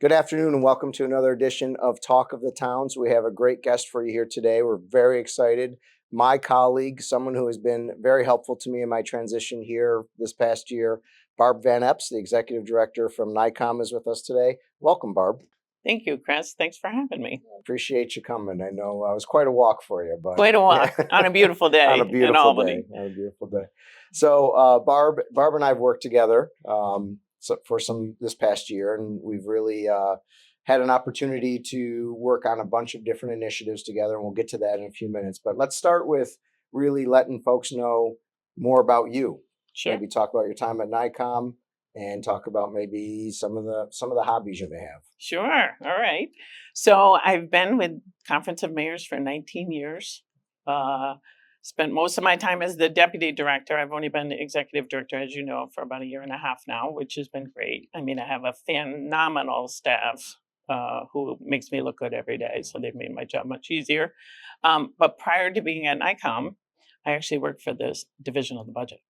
Good afternoon and welcome to another edition of Talk of the Towns. We have a great guest for you here today. We're very excited. My colleague, someone who has been very helpful to me in my transition here this past year, Barb Van Epps, the executive director from NYCOM, is with us today. Welcome, Barb. Thank you, Chris. Thanks for having me. Appreciate you coming. I know it was quite a walk for you, but Quite a walk on a beautiful day on a in beautiful Albany. day. On a beautiful day. So Barb and I have worked together for some this past year, and we've really had an opportunity to work on a bunch of different initiatives together, and we'll get to that in a few minutes. But let's start with really letting folks know more about you. Sure. Maybe talk about your time at NYCOM and talk about maybe some of the hobbies you may have. Sure. All right. So I've been with Conference of Mayors for 19 years. Spent most of my time as the deputy director. I've only been the executive director, as you know, for about a year and a half now, which has been great. I mean, I have a phenomenal staff who makes me look good every day. So they've made my job much easier. But prior to being at NYCOM, I actually worked for this division of the budget,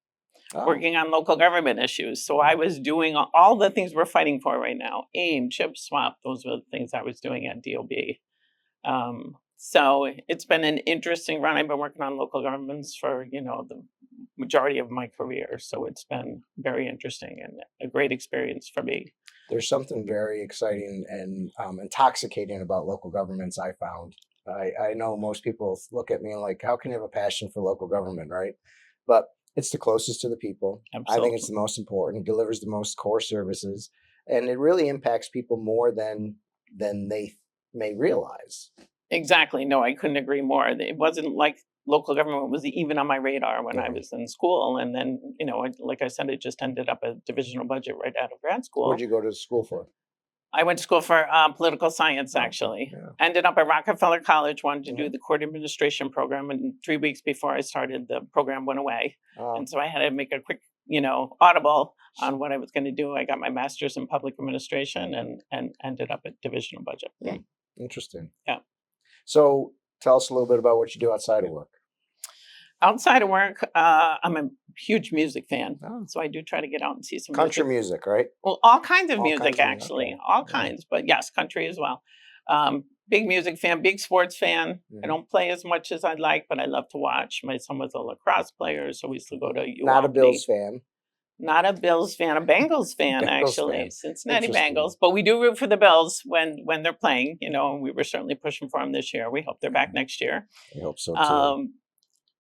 working on local government issues. So I was doing all the things we're fighting for right now. AIM, chip swap, those were the things I was doing at DOB. So it's been an interesting run. I've been working on local governments for, the majority of my career. So it's been very interesting and a great experience for me. There's something very exciting and intoxicating about local governments, I found. I know most people look at me like, how can you have a passion for local government, right? But it's the closest to the people. Absolutely. I think it's the most important. It delivers the most core services, and it really impacts people more than they may realize. Exactly. No, I couldn't agree more. It wasn't like local government was even on my radar when I was in school. And then, like I said, it just ended up a divisional budget right out of grad school. Where'd you go to school for? I went to school for political science, actually. Yeah. Ended up at Rockefeller College, wanted to do the court administration program. And 3 weeks before I started, the program went away. And so I had to make a quick, audible on what I was going to do. I got my master's in public administration and ended up at divisional budget. Interesting. Yeah. So tell us a little bit about what you do outside of work. Outside of work, I'm a huge music fan. So I do try to get out and see some country music, right? Well, all kinds of All music, kinds of actually. music, okay. All kinds, but yes, country as well. Big music fan, big sports fan. I don't play as much as I'd like, but I love to watch. My son was a lacrosse player, so we used to go to UAOT. Not a Bills fan. Not a Bills fan, a Bengals fan, Bengals actually. fan. Cincinnati Interesting. Bengals. But we do root for the Bills when they're playing, and we were certainly pushing for them this year. We hope they're back next year. I hope so, too.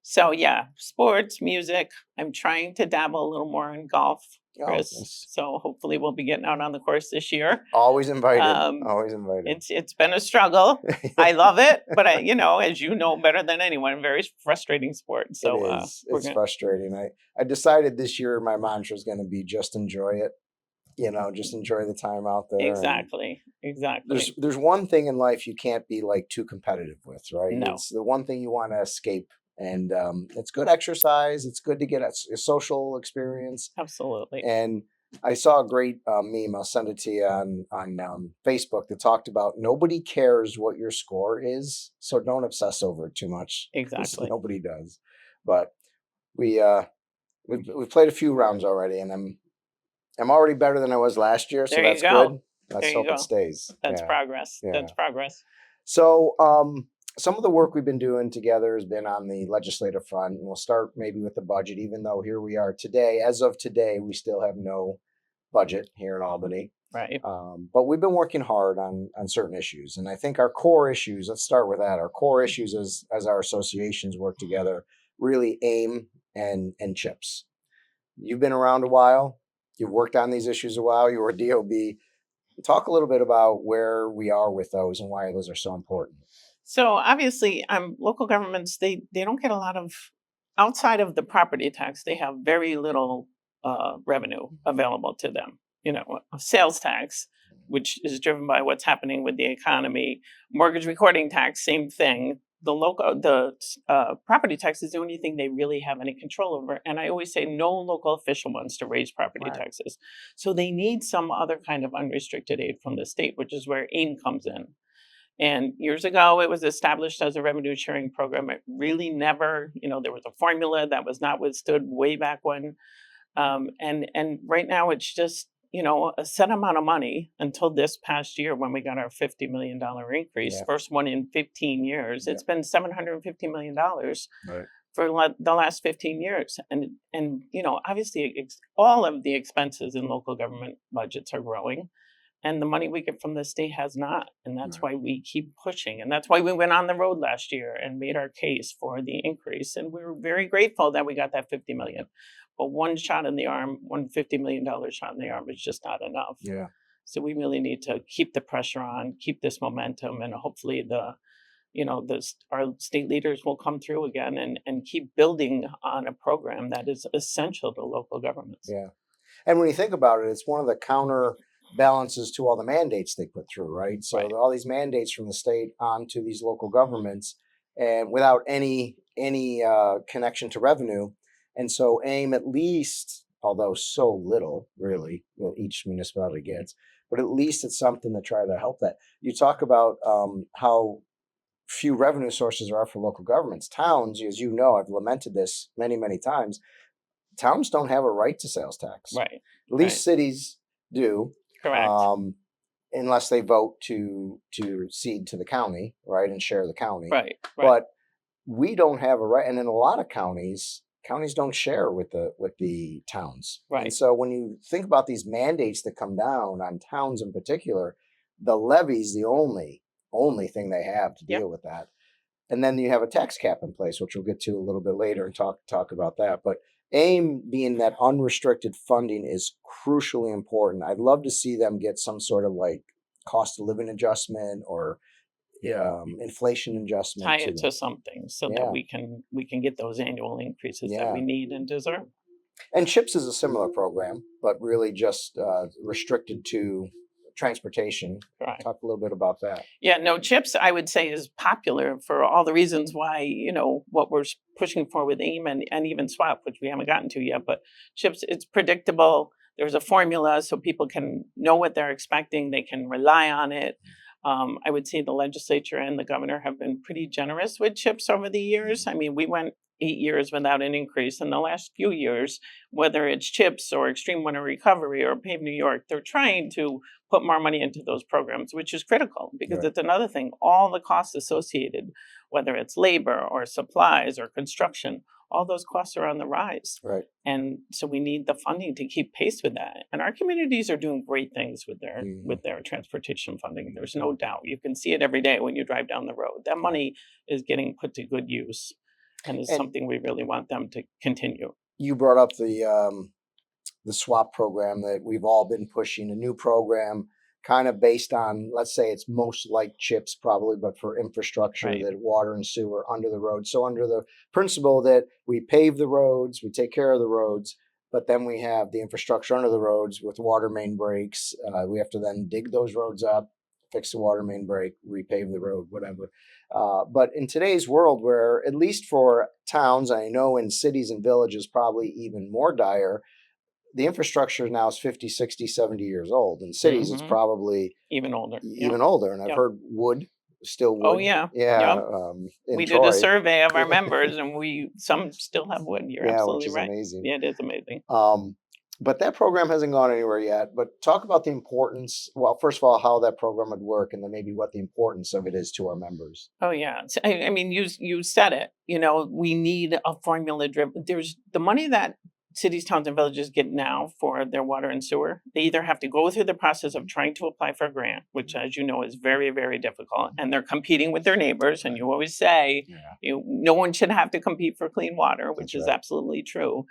So, yeah, sports, music. I'm trying to dabble a little more in golf, Chris. Yes. So hopefully we'll be getting out on the course this year. Always invited. Always invited. It's been a struggle. I love it, but as you know better than anyone, very frustrating sport. So it is. It's frustrating. I decided this year my mantra is going to be just enjoy it. Just enjoy the time out there. Exactly. There's one thing in life you can't be like too competitive with, right? No. It's the one thing you want to escape. And it's good exercise. It's good to get a social experience. Absolutely. And I saw a great meme. I'll send it to you on Facebook that talked about nobody cares what your score is, so don't obsess over it too much. Exactly. Nobody does. But we've played a few rounds already, and I'm already better than I was last year, so that's good. Let's hope it stays. That's progress. Yeah. That's progress. So some of the work we've been doing together has been on the legislative front, and we'll start maybe with the budget, even though here we are today. As of today, we still have no budget here in Albany. Right. But we've been working hard on certain issues. And I think our core issues, let's start with that. Our core issues as our associations work together, really AIM and CHIPS. You've been around a while. You've worked on these issues a while. You were DOB. Talk a little bit about where we are with those and why those are so important. So obviously, local governments, they don't get a lot of, outside of the property tax, they have very little revenue available to them. Sales tax, which is driven by what's happening with the economy. Mortgage recording tax, same thing. The property tax is the only thing they really have any control over. And I always say no local official wants to raise property taxes. So they need some other kind of unrestricted aid from the state, which is where AIM comes in. And years ago, it was established as a revenue sharing program. It really never, there was a formula that was not withstood way back when. And right now it's just a set amount of money until this past year when we got our $50 million increase, Yeah. first one in 15 years. Yeah. It's been $750 million Right. for the last 15 years. And obviously all of the expenses in local government budgets are growing. And the money we get from the state has not. And that's Right. why we keep pushing. And that's why we went on the road last year and made our case for the increase. And we were very grateful that we got that 50 million. But one shot in the arm, $150 million shot in the arm is just not enough. Yeah. So we really need to keep the pressure on, keep this momentum, and hopefully our state leaders will come through again and keep building on a program that is essential to local governments. Yeah. And when you think about it, it's one of the counterbalances to all the mandates they put through, right? So Right. all these mandates from the state onto these local governments, and without any connection to revenue. And so AIM, at least, although so little really each municipality gets, but at least it's something to try to help that. You talk about how few revenue sources there are for local governments. Towns, as you know, I've lamented this many, many times. Towns don't have a right to sales tax. Right. At least cities do, Correct. unless they vote to cede to the county, right, and share the county. Right. But we don't have a right, and in a lot of counties don't share with the towns. Right. And so when you think about these mandates that come down on towns in particular, the levy's the only thing they have to deal with that. And then you have a tax cap in place, which we'll get to a little bit later and talk about that. But AIM being that unrestricted funding is crucially important. I'd love to see them get some sort of like cost of living adjustment or inflation adjustment. Tie it to something so Yeah. that we can get those annual increases that Yeah. we need and deserve. And CHIPS is a similar program, but really just restricted to transportation. Correct. Talk a little bit about that. Yeah, no, CHIPS, I would say, is popular for all the reasons why, what we're pushing for with AIM and even SWAP, which we haven't gotten to yet. But CHIPS, it's predictable. There's a formula so people can know what they're expecting. They can rely on it. I would say the legislature and the governor have been pretty generous with CHIPS over the years. I mean, we went 8 years without an increase. In the last few years, whether it's CHIPS or Extreme Winter Recovery or Pave New York, they're trying to put more money into those programs, which is critical because it's another thing. All the costs associated, whether it's labor or supplies or construction, all those costs are on the rise. Right. And so we need the funding to keep pace with that. And our communities are doing great things with their transportation funding. There's no doubt. You can see it every day when you drive down the road. That money is getting put to good use and is something we really want them to continue. You brought up the SWAP program that we've all been pushing, a new program kind of based on, let's say it's most like CHIPS probably, but for infrastructure, that water and sewer under the road. So under the principle that we pave the roads, we take care of the roads, but then we have the infrastructure under the roads with water main breaks. We have to then dig those roads up, fix the water main break, repave the road, whatever. But in today's world where, at least for towns, I know in cities and villages probably even more dire, the infrastructure now is 50, 60, 70 years old. In cities, it's probably even older. And I've heard wood, still wood. Oh, yeah. Yeah. We did a survey of our members and some still have wood. You're absolutely which is right. amazing. Yeah, it is amazing. But that program hasn't gone anywhere yet. But talk about the importance. Well, first of all, how that program would work, and then maybe what the importance of it is to our members. Oh, yeah. I mean, you said it. We need a formula driven. There's the money that cities, towns, and villages get now for their water and sewer. They either have to go through the process of trying to apply for a grant, which, as you know, is very, very difficult, and they're competing with their neighbors. And you always say, no one should have to compete for clean water, which is absolutely true.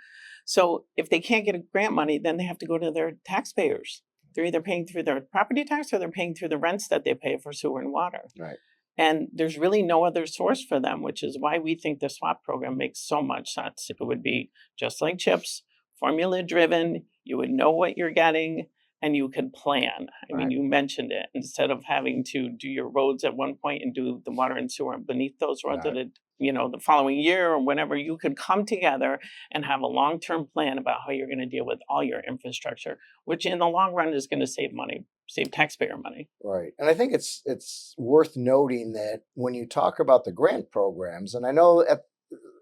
So if they can't get a grant money, then they have to go to their taxpayers. They're either paying through their property tax or they're paying through the rents that they pay for sewer and water. Right. And there's really no other source for them, which is why we think the SWAP program makes so much sense. It would be just like CHIPS, formula driven. You would know what you're getting and you could plan. I mean, you mentioned it. Instead of having to do your roads at one point and do the water and sewer beneath those roads the following year or whenever, you could come together and have a long-term plan about how you're going to deal with all your infrastructure, which in the long run is going to save money, save taxpayer money. Right. And I think it's worth noting that when you talk about the grant programs, and I know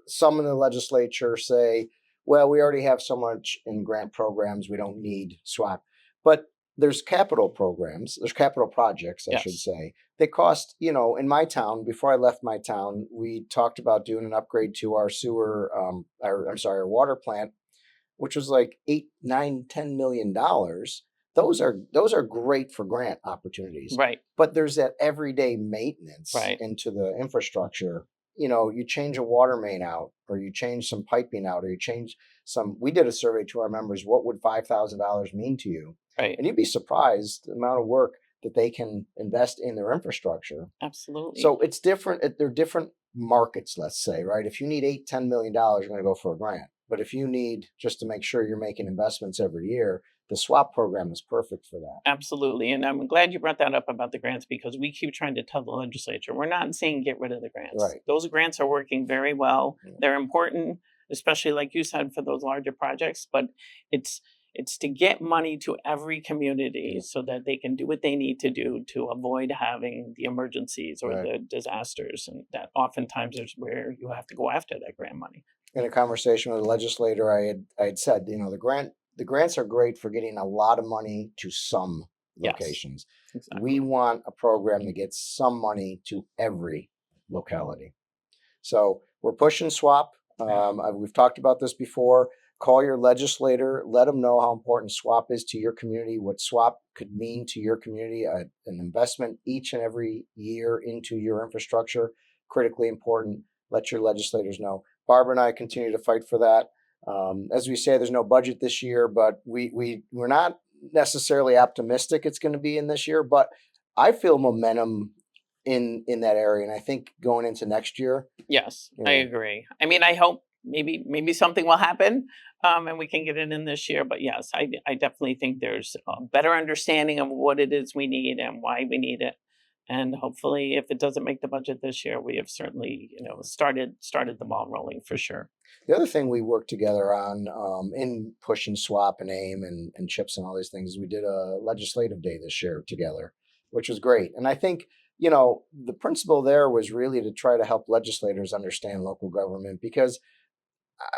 some in the legislature say, well, we already have so much in grant programs, we don't need SWAP. But there's capital programs, there's capital projects, I should Yes. say. They cost, in my town, before I left my town, we talked about doing an upgrade to our sewer, our water plant, which was like 8, 9, $10 million. Those are great for grant opportunities. Right. But there's that everyday maintenance Right. into the infrastructure. You change a water main out, or you change some piping out, or you change some. We did a survey to our members. What would $5,000 mean to you? Right. And you'd be surprised the amount of work that they can invest in their infrastructure. Absolutely. So it's different. They're different markets, let's say, right? If you need $8, $10 million, you're going to go for a grant. But if you need just to make sure you're making investments every year, the swap program is perfect for that. Absolutely. And I'm glad you brought that up about the grants, because we keep trying to tell the legislature, we're not saying get rid of the grants. Right. Those grants are working very well. Yeah. They're important, especially like you said, for those larger projects, but it's to get money to every community, Yeah. so that they can do what they need to do to avoid having the emergencies or Right. the disasters. And that oftentimes is where you have to go after that grant money. In a conversation with a legislator, I had said, the grants are great for getting a lot of money to some Yes. locations. Exactly. We want a program that gets some money to every locality. So we're pushing swap. We've talked about this before. Call your legislator, let them know how important swap is to your community, what swap could mean to your community, an investment each and every year into your infrastructure, critically important. Let your legislators know. Barbara and I continue to fight for that. As we say, there's no budget this year, but we're not necessarily optimistic it's going to be in this year, but I feel momentum in that area. And I think going into next year. Yes, you I know, agree. I mean, I hope maybe something will happen, and we can get it in this year. But yes, I definitely think there's a better understanding of what it is we need and why we need it. And hopefully, if it doesn't make the budget this year, we have certainly started the ball rolling for sure. The other thing we worked together on in pushing swap and AIM and chips and all these things, we did a legislative day this year together, which was great. And I think, the principle there was really to try to help legislators understand local government, because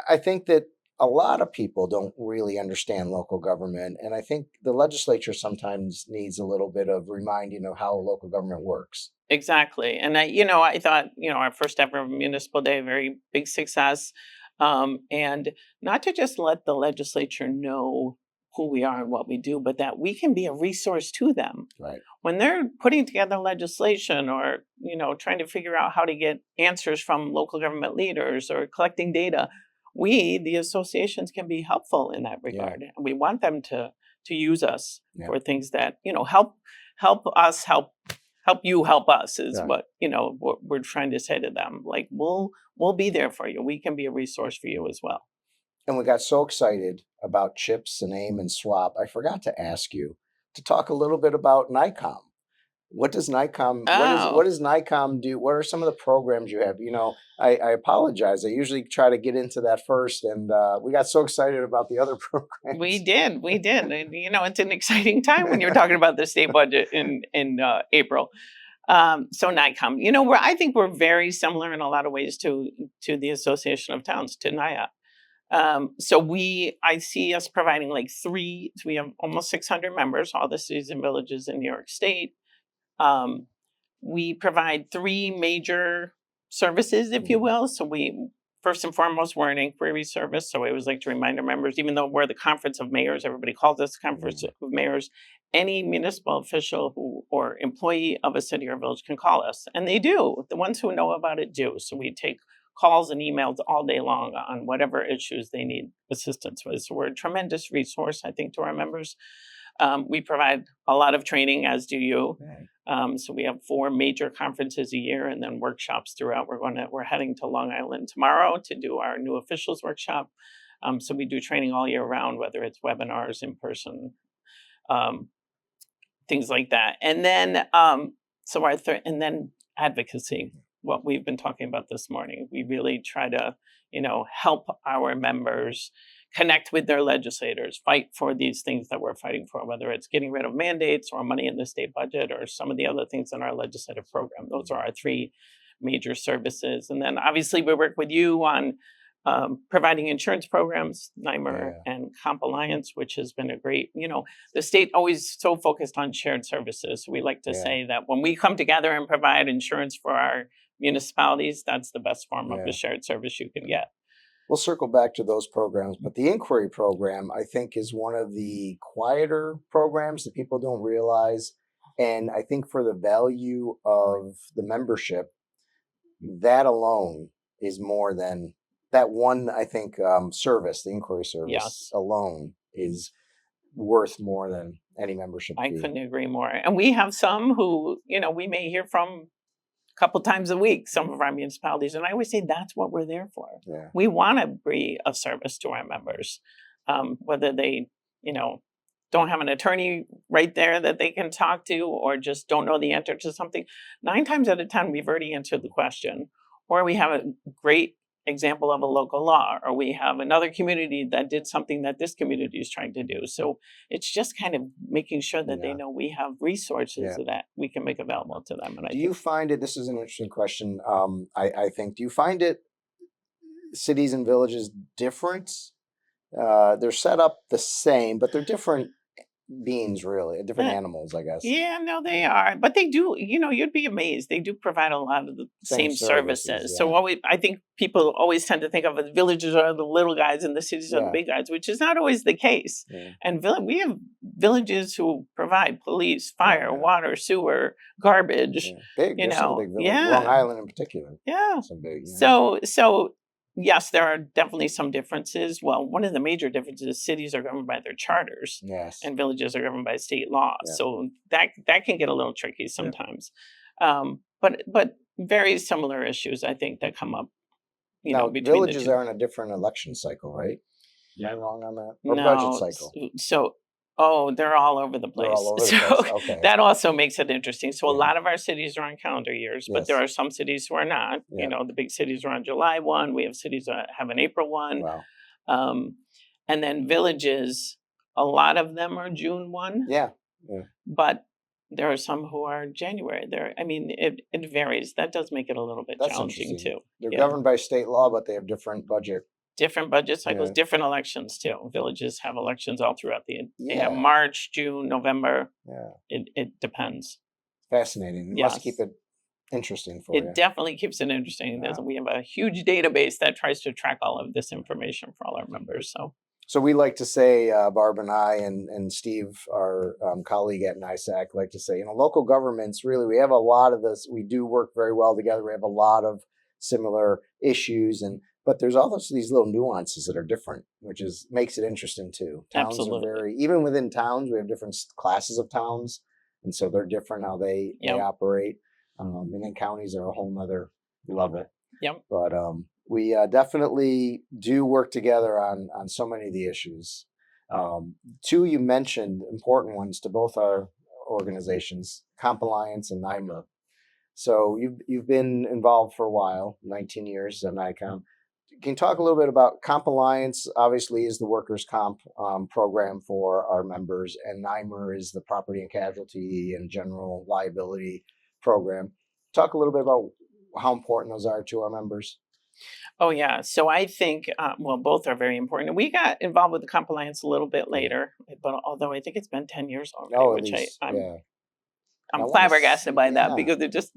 I think that a lot of people don't really understand local government. And I think the legislature sometimes needs a little bit of reminding of how local government works. Exactly. And I thought, our first ever municipal day, very big success. And not to just let the legislature know who we are and what we do, but that we can be a resource to them. Right. When they're putting together legislation, or, trying to figure out how to get answers from local government leaders, or collecting data, we, the associations, can be helpful in that regard. And we want them to use us for things that, help us help you help us, is what we're trying to say to them. Like, we'll be there for you. We can be a resource for you as well. And we got so excited about chips and AIM and swap, I forgot to ask you to talk a little bit about NYCOM. What does NYCOM? What does NYCOM do? What are some of the programs you have? I apologize. I usually try to get into that first, and we got so excited about the other programs. We did. And, it's an exciting time when you're talking about the state budget in April. So NYCOM, I think we're very similar in a lot of ways to the Association of Towns, to NYAOT. So I see us providing we have almost 600 members, all the cities and villages in New York State. We provide 3 major services, if you will. So first and foremost, we're an inquiry service. So I always like to remind our members, even though we're the Conference of Mayors, everybody calls us Conference of Mayors, any municipal official or employee of a city or village can call us. And they do. The ones who know about it do. So we take calls and emails all day long on whatever issues they need assistance with. So we're a tremendous resource, I think, to our members. We provide a lot of training, as do you. So we have 4 major conferences a year, and then workshops throughout. We're heading to Long Island tomorrow to do our new officials workshop. So we do training all year round, whether it's webinars, in person, things like that. And then and then advocacy, what we've been talking about this morning. We really try to, help our members connect with their legislators, fight for these things that we're fighting for, whether it's getting rid of mandates or money in the state budget or some of the other things in our legislative program. Those are our 3 major services. And then obviously we work with you on providing insurance programs, NYMER, and Comp Alliance, which has been a great, the state always so focused on shared services. We like to say that when we come together and provide insurance for our municipalities, that's the best form of a shared service you can get. We'll circle back to those programs, but the inquiry program, I think, is one of the quieter programs that people don't realize. And I think for the value of the membership, that alone is more than that one, I think, service, the inquiry service alone is worth more than any membership fee. I couldn't agree more. And we have some who, we may hear from a couple times a week, some of our municipalities. And I always say that's what we're there for. Yeah. We want to be of service to our members, whether they, don't have an attorney right there that they can talk to or just don't know the answer to something. 9 times out of 10, we've already answered the question. Or we have a great example of a local law, or we have another community that did something that this community is trying to do. So it's just kind of making sure that they know we have resources that we can make available to them. And do you find it, this is an interesting question, I think, do you find it cities and villages different? They're set up the same, but they're different beings, really, different animals, I guess. Yeah, no, they are. But they do, you'd be amazed. They do provide a lot of the same services. So I think people always tend to think of the villages are the little guys and the cities are the big guys, which is not always the case. Yeah. And we have villages who provide police, fire, water, sewer, garbage. Big, some big villages. Long Island in particular. Yeah. Some big. So yes, there are definitely some differences. Well, one of the major differences is cities are governed by their charters, and villages are governed by state law. Yeah. So that can get a little tricky sometimes. But very similar issues, I think, that come up. Now, between villages are in a different election cycle, right? Am I wrong on that? Or budget cycle? They're all over the place. They're all over the place. Okay. That also makes it interesting. So a lot of our cities are on calendar years, but there are some cities who are not. Yeah. The big cities are on July 1. We have cities that have an April 1. Wow. And then villages, a lot of them are June 1. Yeah. But there are some who are January. It varies. That does make it a little bit challenging too. They're governed by state law, but they have different budget cycles, different elections too. Villages have elections all throughout they have March, June, November. Yeah. It depends. Fascinating. It must keep it interesting for you. It definitely keeps it interesting. Yeah. We have a huge database that tries to track all of this information for all our members. So we like to say, Barb and I and Steve, our colleague at NYSAC, like to say, local governments, really, we have a lot of this. We do work very well together. We have a lot of similar issues, but there's also these little nuances that are different, which makes it interesting too. Towns are even within towns, we have different classes of towns, and so they're different how they operate. And then counties are a whole nother level. Yep. But we definitely do work together on so many of the issues. 2 you mentioned, important ones to both our organizations, Comp Alliance and NYMER. So you've been involved for a while, 19 years at NYCOM. Can you talk a little bit about Comp Alliance? Obviously, is the workers' comp program for our members, and NYMER is the property and casualty and general liability program. Talk a little bit about how important those are to our members. Oh, yeah. So I think, both are very important. We got involved with the Comp Alliance a little bit later, but although I think it's been 10 years already, I'm flabbergasted by that because it just,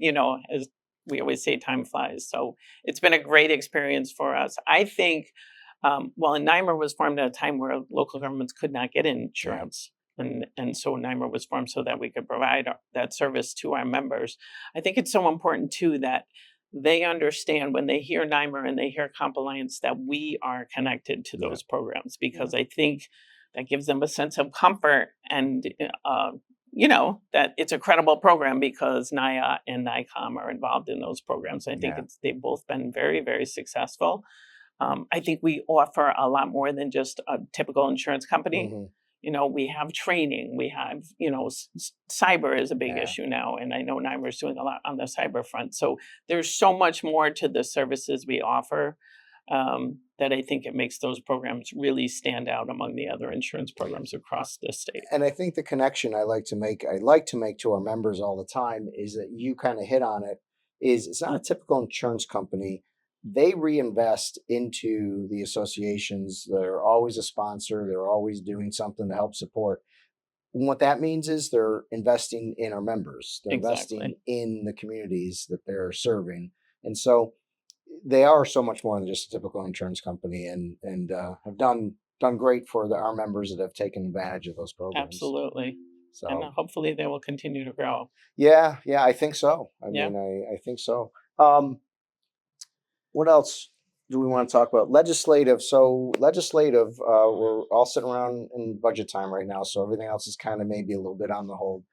as we always say, time flies. So it's been a great experience for us. I think, and NYMER was formed at a time where local governments could not get insurance. And so NYMER was formed so that we could provide that service to our members. I think it's so important, too, that they understand when they hear NYMER and they hear Comp Alliance that we are connected to those programs, because I think that gives them a sense of comfort and, that it's a credible program because NYAOT and NYCOM are involved in those programs. I think they've both been very, very successful. I think we offer a lot more than just a typical insurance company. Mm-hmm. We have training, we have, cyber is a big issue now. And I know NYMER is doing a lot on the cyber front. So there's so much more to the services we offer that I think it makes those programs really stand out among the other insurance programs across the state. And I think the connection I like to make to our members all the time is that you kind of hit on it, is it's not a typical insurance company they reinvest into the associations. They're always a sponsor. They're always doing something to help support. And what that means is they're investing in our members. They're investing Exactly. in the communities that they're serving. And so they are so much more than just a typical insurance company, and have done great for our members that have taken advantage of those programs. Absolutely. And So hopefully they will continue to grow. yeah, I think so. I Yeah. mean, I think so. What else do we want to talk about? Legislative. So legislative, we're all sitting around in budget time right now, so everything else is kind of maybe a little bit on the hold.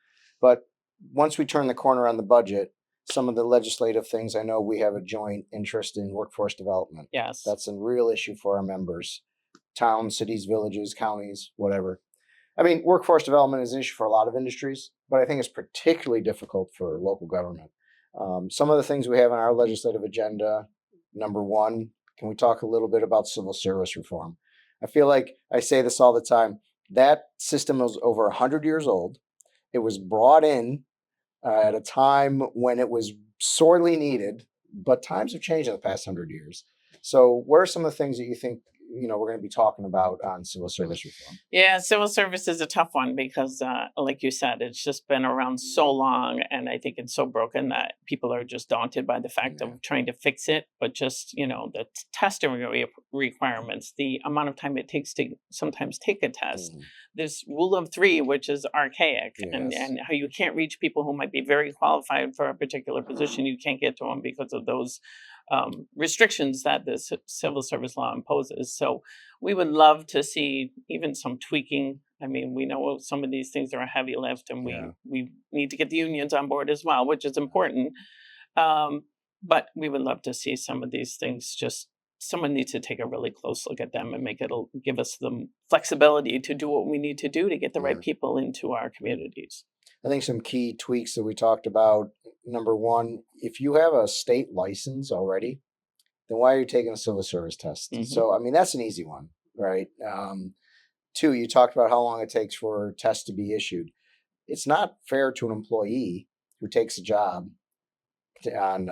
But once we turn the corner on the budget, some of the legislative things, I know we have a joint interest in workforce development. Yes. That's a real issue for our members, towns, cities, villages, counties, whatever. I mean, workforce development is an issue for a lot of industries, but I think it's particularly difficult for local government. Some of the things we have on our legislative agenda, number one, can we talk a little bit about civil service reform? I feel like I say this all the time. That system is over 100 years old. It was brought in at a time when it was sorely needed, but times have changed in the past 100 years. So what are some of the things that you think we're going to be talking about on civil service reform? Yeah, civil service is a tough one because, like you said, it's just been around so long, and I think it's so broken that people are just daunted by the fact Yeah. of trying to fix it. But just the testing requirements, the amount of time it takes to sometimes take a test, Mhm. this rule of three, which is archaic, and Yes. how you can't reach people who might be very qualified for a particular position. You can't get to them because of those restrictions that the civil service law imposes. So we would love to see even some tweaking. I mean, we know some of these things are a heavy lift, and Yeah. we need to get the unions on board as well, which is important. But we would love to see some of these things. Just someone needs to take a really close look at them and give us the flexibility to do what we need to do to get the right Yeah. people into our communities. I think some key tweaks that we talked about. Number one, if you have a state license already, then why are you taking a civil service test? Mhm. So, I mean, that's an easy one, right? Two, you talked about how long it takes for tests to be issued. It's not fair to an employee who takes a job on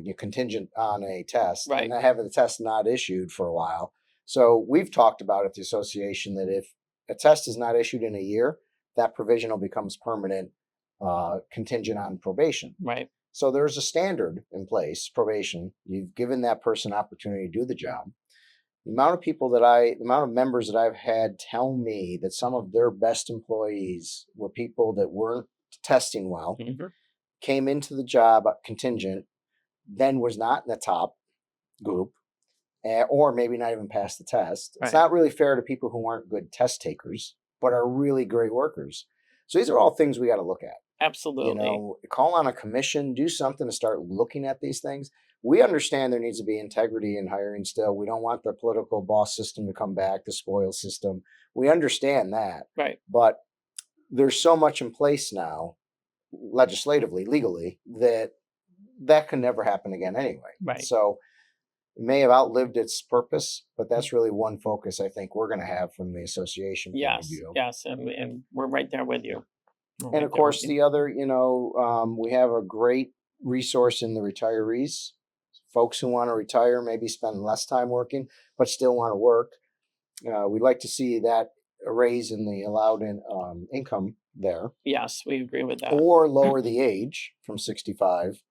you're contingent on a test Right. and then having the test not issued for a while. So we've talked about at the association that if a test is not issued in a year, that provisional becomes permanent, contingent on probation. Right. So there's a standard in place, probation. You've given that person opportunity to do the job. The amount of members that I've had tell me that some of their best employees were people that weren't testing well, Mhm. came into the job contingent, then was not in the top group, or maybe not even passed the test. It's Right. not really fair to people who aren't good test takers, but are really great workers. So these are all things we got to look at. Absolutely. Call on a commission, do something to start looking at these things. We understand there needs to be integrity in hiring still. We don't want the political boss system to come back, the spoil system. We understand that. Right. But there's so much in place now, legislatively, legally, that can never happen again anyway. Right. So it may have outlived its purpose, but that's really one focus I think we're going to have from the association point of Yes. view. Yes. And we're right there with you. We're And right of there course, with you. the other, we have a great resource in the retirees, folks who want to retire, maybe spend less time working, but still want to work. We'd like to see that a raise in the allowed income there, Yes, we agree with that. or lower the age from 65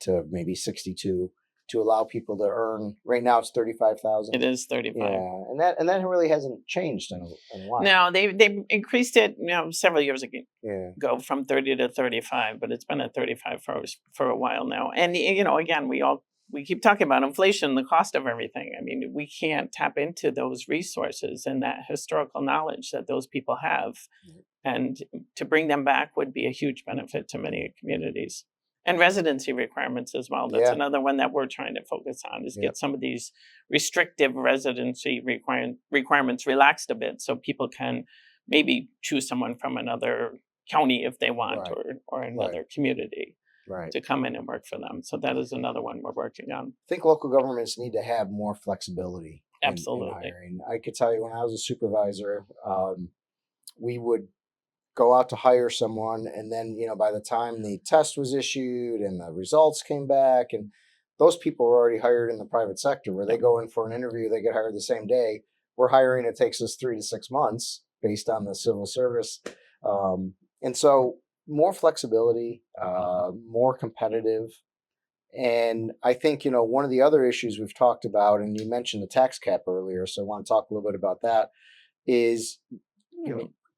to maybe 62 to allow people to earn. Right now, it's 35,000. It is 35. Yeah, and that really hasn't changed in a while. No, they increased it, several years Yeah, ago from 30 to 35, but it's been at 35 for a while now. And again, we keep talking about inflation, the cost of everything. I mean, we can't tap into those resources and that historical knowledge that those people have, and to bring them back would be a huge benefit to many communities. And residency requirements as well. That's Yeah. another one that we're trying to focus on, is Yep. get some of these restrictive residency requirements relaxed a bit, so people can maybe choose someone from another county if they want, Right. or another community right. to come in and work for them. So that is another one we're working on. I think local governments need to have more flexibility in Absolutely. hiring. I could tell you when I was a supervisor, we would go out to hire someone, and then by the time the test was issued and the results came back, and those people are already hired in the private sector where they go in for an interview, they get hired the same day. We're hiring, it takes us 3 to 6 months based on the civil service. And so more flexibility, more competitive. And I think, one of the other issues we've talked about, and you mentioned the tax cap earlier, so I want to talk a little bit about that, is,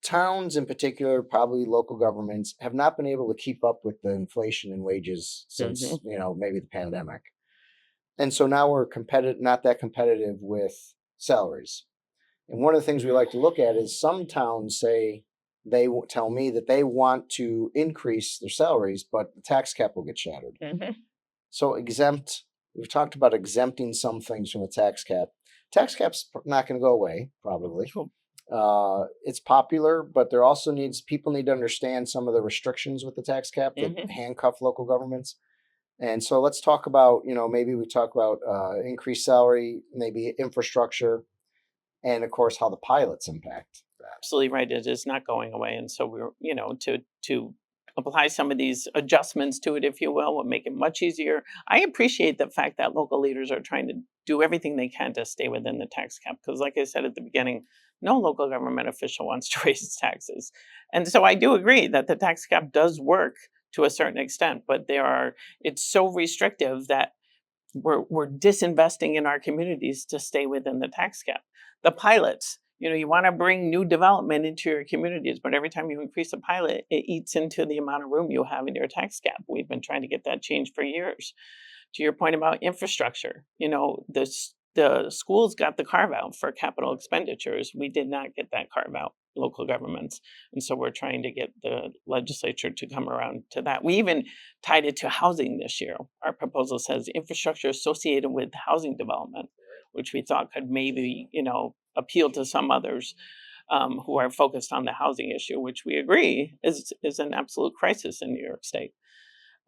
towns in particular, probably local governments, have not been able to keep up with the inflation in wages since, maybe the pandemic. And so now we're not that competitive with salaries. And one of the things we like to look at is some towns say, they tell me that they want to increase their salaries, but the tax cap will get shattered. So we've talked about exempting some things from the tax cap. Tax cap's not going to go away, probably. It's popular, but people need to understand some of the restrictions with the tax cap that handcuff local governments. And so let's talk about, maybe we talk about increased salary, maybe infrastructure, and of course, how the pilots impact that. Absolutely right. It is not going away. And so we're, to apply some of these adjustments to it, if you will make it much easier. I appreciate the fact that local leaders are trying to do everything they can to stay within the tax cap. Because like I said at the beginning, no local government official wants to raise taxes. And so I do agree that the tax cap does work to a certain extent, but it's so restrictive that we're disinvesting in our communities to stay within the tax cap. The pilots, you want to bring new development into your communities, but every time you increase a pilot, it eats into the amount of room you have in your tax cap. We've been trying to get that changed for years. To your point about infrastructure, the schools got the carve out for capital expenditures. We did not get that carve out, local governments. And so we're trying to get the legislature to come around to that. We even tied it to housing this year. Our proposal says infrastructure associated with housing development, which we thought could maybe, appeal to some others who are focused on the housing issue, which we agree is an absolute crisis in New York State.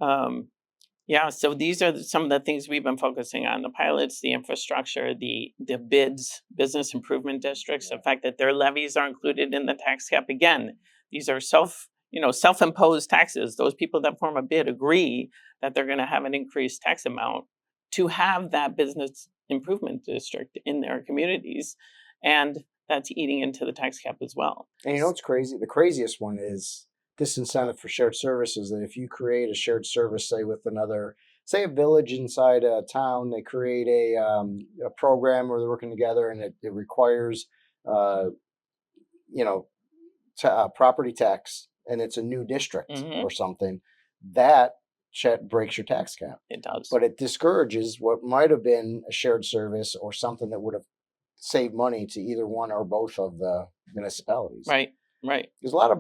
So these are some of the things we've been focusing on: the pilots, the infrastructure, the bids, business improvement districts, the fact that their levies are included in the tax cap. Again, these are self-imposed taxes. Those people that form a bid agree that they're going to have an increased tax amount to have that business improvement district in their communities. And that's eating into the tax cap as well. And what's crazy? The craziest one is this incentive for shared services, that if you create a shared service, say with say a village inside a town, they create a program where they're working together, and it requires, property tax, and it's a new district or something, that breaks your tax cap. It does. But it discourages what might have been a shared service or something that would have saved money to either one or both of the municipalities. Right. There's a lot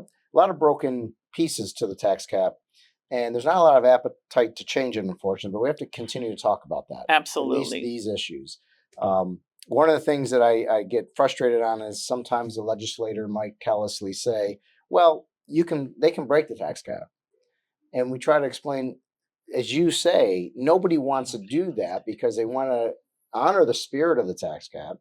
of broken pieces to the tax cap, and there's not a lot of appetite to change it, unfortunately, but we have to continue to talk about that. Absolutely. At least these issues. One of the things that I get frustrated on is sometimes the legislator might callously say, well, they can break the tax cap. And we try to explain, as you say, nobody wants to do that because they want to honor the spirit of the tax cap,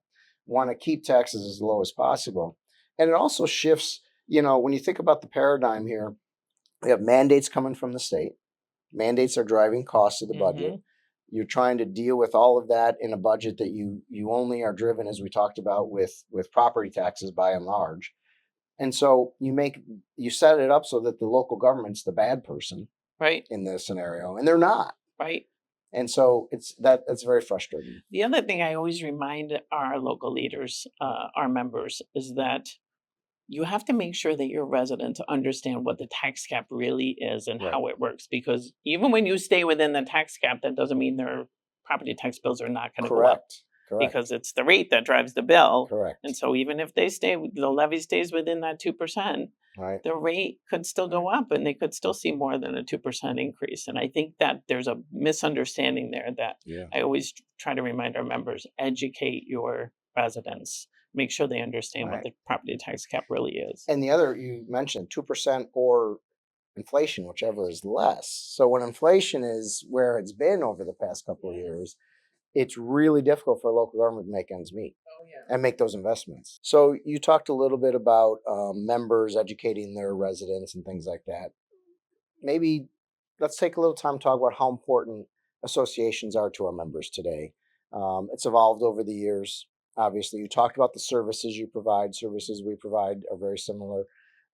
want to keep taxes as low as possible. And it also shifts, when you think about the paradigm here, we have mandates coming from the state. Mandates are driving costs of the budget. You're trying to deal with all of that in a budget that you only are driven, as we talked about, with property taxes by and large. And so you set it up so that the local government's the bad person, right, in this scenario, and they're not. Right. And so that's very frustrating. The other thing I always remind our local leaders, our members, is that you have to make sure that your residents understand what the tax cap really is and how it works. Because even when you stay within the tax cap, that doesn't mean their property tax bills are not going to go up. Correct. Because it's the rate that drives the bill. Correct. And so even if the levy stays within that 2%, right, the rate could still go up, and they could still see more than a 2% increase. And I think that there's a misunderstanding there that I always try to remind our members: educate your residents. Make sure they understand what the property tax cap really is. And the other, you mentioned 2% or inflation, whichever is less. So when inflation is where it's been over the past couple of years, it's really difficult for local government to make ends meet and make those investments. So you talked a little bit about members educating their residents and things like that. Maybe let's take a little time to talk about how important associations are to our members today. It's evolved over the years. Obviously, you talked about the services you provide. Services we provide are very similar.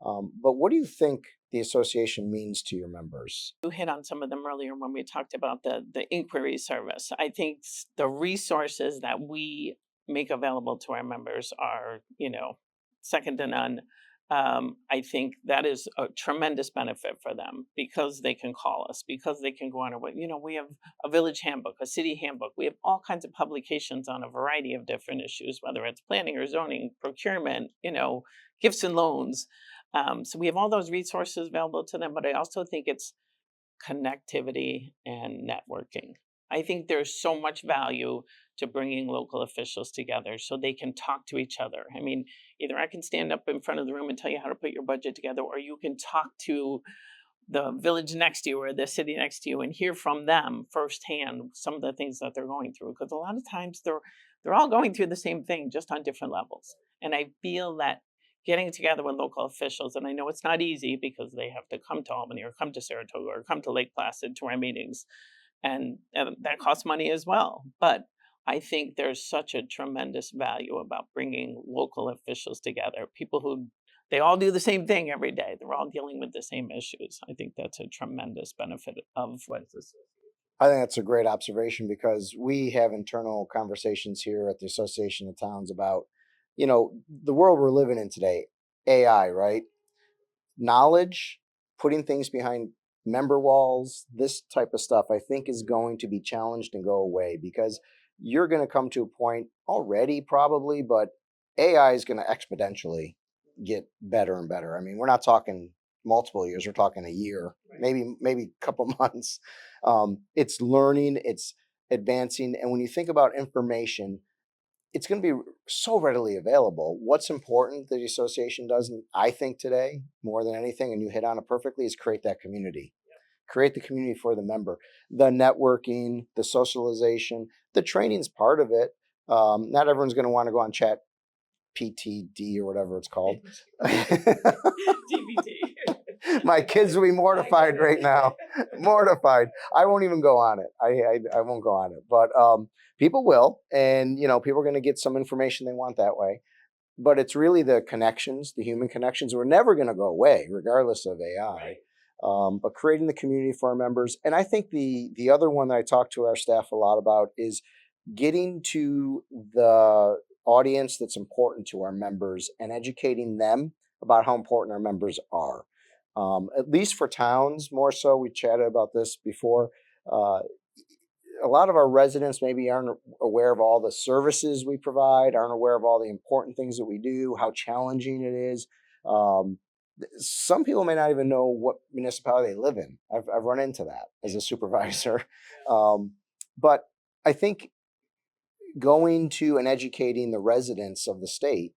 But what do you think the association means to your members? You hit on some of them earlier when we talked about the inquiry service. I think the resources that we make available to our members are, second to none. I think that is a tremendous benefit for them because they can call us, because they can go on our way. We have a village handbook, a city handbook. We have all kinds of publications on a variety of different issues, whether it's planning or zoning, procurement, gifts and loans. So we have all those resources available to them, but I also think it's connectivity and networking. I think there's so much value to bringing local officials together so they can talk to each other. I mean, either I can stand up in front of the room and tell you how to put your budget together, or you can talk to the village next to you or the city next to you and hear from them firsthand some of the things that they're going through. Because a lot of times they're all going through the same thing, just on different levels. And I feel that getting together with local officials, and I know it's not easy because they have to come to Albany or come to Saratoga or come to Lake Placid to our meetings, and that costs money as well. But I think there's such a tremendous value about bringing local officials together, people who they all do the same thing every day. They're all dealing with the same issues. I think that's a tremendous benefit of what this. I think that's a great observation because we have internal conversations here at the Association of Towns about, the world we're living in today, AI, right? Knowledge, putting things behind member walls, this type of stuff, I think is going to be challenged and go away because you're going to come to a point already, probably, but AI is going to exponentially get better and better. I mean, we're not talking multiple years; we're talking a year, maybe a couple months. It's learning, it's advancing, and when you think about information, it's going to be so readily available. What's important that the association does, and I think today, more than anything, and you hit on it perfectly, is create that community. Create the community for the member. The networking, the socialization, the training's part of it. Not everyone's going to want to go on chat PTD or whatever it's called. DVD. My kids will be mortified right now. Mortified. I won't even go on it. I won't go on it. But people will, and people are going to get some information they want that way. But it's really the connections, the human connections, are never going to go away, regardless of AI. But creating the community for our members, and I think the other one that I talk to our staff a lot about is getting to the audience that's important to our members and educating them about how important our members are. At least for towns, more so. We chatted about this before. A lot of our residents maybe aren't aware of all the services we provide, aren't aware of all the important things that we do, how challenging it is. Some people may not even know what municipality they live in. I've run into that as a supervisor. But I think going to and educating the residents of the state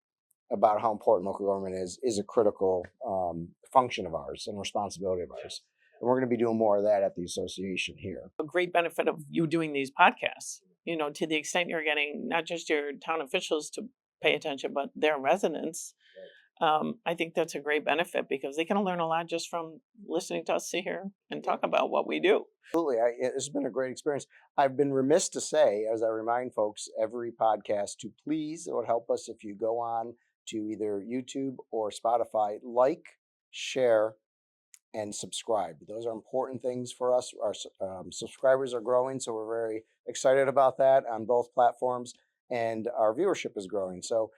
about how important local government is a critical function of ours and responsibility of ours. And we're going to be doing more of that at the association here. A great benefit of you doing these podcasts, to the extent you're getting not just your town officials to pay attention, but their residents. I think that's a great benefit because they can learn a lot just from listening to us sit here and talk about what we do. Absolutely. It's been a great experience. I've been remiss to say, as I remind folks every podcast, to please, it would help us if you go on to either YouTube or Spotify, like, share, and subscribe. Those are important things for us. Our subscribers are growing, so we're very excited about that on both platforms, and our viewership is growing. So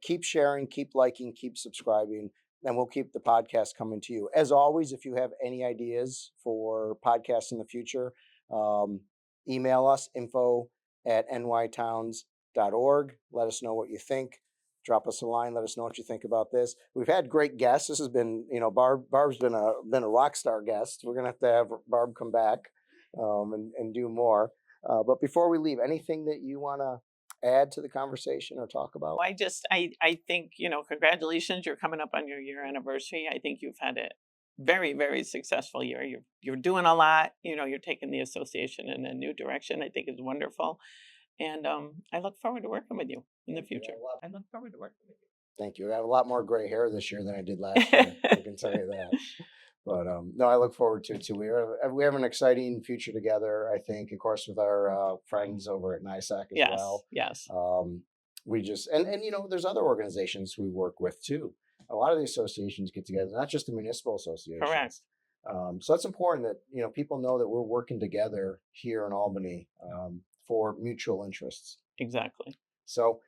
keep sharing, keep liking, keep subscribing, and we'll keep the podcast coming to you. As always, if you have any ideas for podcasts in the future, email us, info@nytowns.org. Let us know what you think. Drop us a line. Let us know what you think about this. We've had great guests. This has been, Barb's been a rock star guest. We're gonna have Barb come back and do more. But before we leave, anything that you want to add to the conversation or talk about? I think, congratulations. You're coming up on your year anniversary. I think you've had a very, very successful year. You're doing a lot. You're taking the association in a new direction. I think is wonderful. And I look forward to working with you in the future. I look forward to working with you. Thank you. I have a lot more gray hair this year than I did last year. I can tell you that. But no, I look forward to it too. We have an exciting future together. I think, of course, with our friends over at NYSAC as Yes, well. yes, We just and there's other organizations we work with too. A lot of the associations get together, not just the municipal correct. associations. So it's important that people know that we're working together here in Albany for mutual interests. Exactly. So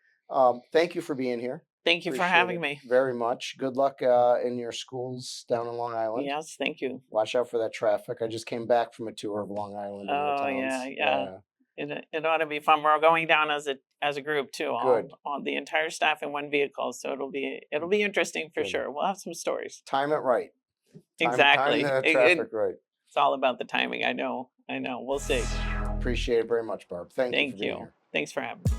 thank you for being here. Thank you for Appreciate having it me. very much. Good luck in your schools down in Long Island. Yes, thank you. Watch out for that traffic. I just came back from a tour of Long Island and the Oh yeah, towns. yeah. It ought to be fun. We're going down as a group too, Good. all the entire staff in one vehicle. So it'll be interesting for Good. sure. We'll have some stories. Time it right. Time Exactly. the It- traffic right. it's all about the timing. I know. We'll see. Appreciate it very much, Barb. Thank you for Thank being you. here. Thanks for having me.